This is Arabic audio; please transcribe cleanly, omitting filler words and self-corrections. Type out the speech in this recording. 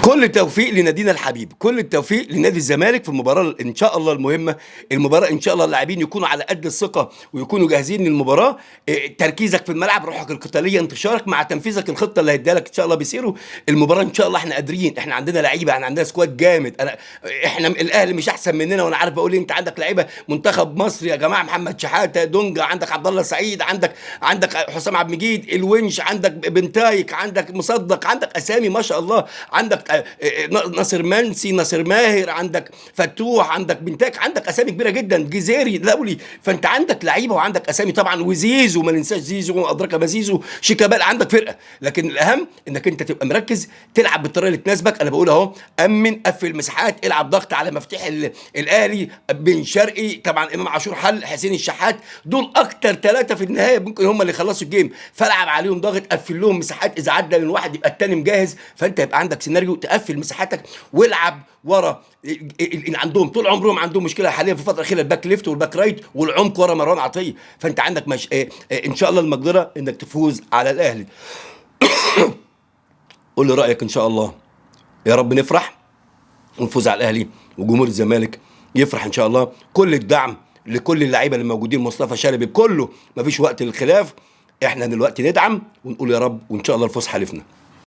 كل التوفيق لنادينا الحبيب، كل التوفيق لنادي الزمالك في المباراة إن شاء الله المهمة. المباراة إن شاء الله اللاعبين يكونوا على قد الثقة ويكونوا جاهزين للمباراة. تركيزك في الملعب، روحك القتالية، انتشارك مع تنفيذك الخطة اللي هيديها لك إن شاء الله بيسيروا المباراة. إن شاء الله إحنا قادرين، إحنا عندنا لعيبة، إحنا عندنا سكواد جامد. إحنا الأهلي مش أحسن مننا، وأنا عارف بقول إيه. أنت عندك لعيبة منتخب مصر يا جماعة، محمد شحاتة، دونجا، عندك عبد الله سعيد، عندك حسام عبد المجيد، الونش، عندك بنتايك، عندك مصدق، عندك أسامي ما شاء الله، عندك ناصر منسي، ناصر ماهر، عندك فتوح، عندك بنتاك، عندك اسامي كبيره جدا، جزيري، دولي. فانت عندك لعيبه وعندك اسامي طبعا، وزيزو ما ننساش زيزو، وادراك ما زيزو، شيكابالا، عندك فرقه. لكن الاهم انك انت تبقى مركز، تلعب بالطريقه اللي تناسبك. انا بقول اهو، امن، قفل مساحات، العب ضغط على مفتاح الاهلي. بن شرقي طبعا، امام عاشور حل، حسين الشحات، دول اكتر ثلاثه في النهايه ممكن هم اللي يخلصوا الجيم. فالعب عليهم ضغط، قفل لهم مساحات، اذا عدى من واحد يبقى الثاني مجهز. فانت يبقى عندك سيناريو تقفل مساحاتك، والعب ورا. عندهم طول عمرهم عندهم مشكله حاليا في الفتره الاخيره، الباك ليفت والباك رايت والعمق ورا مروان عطيه. فانت عندك ان شاء الله المقدره انك تفوز على الاهلي. قول لي رايك ان شاء الله. يا رب نفرح ونفوز على الاهلي، وجمهور الزمالك يفرح ان شاء الله. كل الدعم لكل اللعيبه اللي موجودين، مصطفى شلبي، كله. مفيش وقت للخلاف، احنا دلوقتي ندعم ونقول يا رب، وان شاء الله الفوز حالفنا.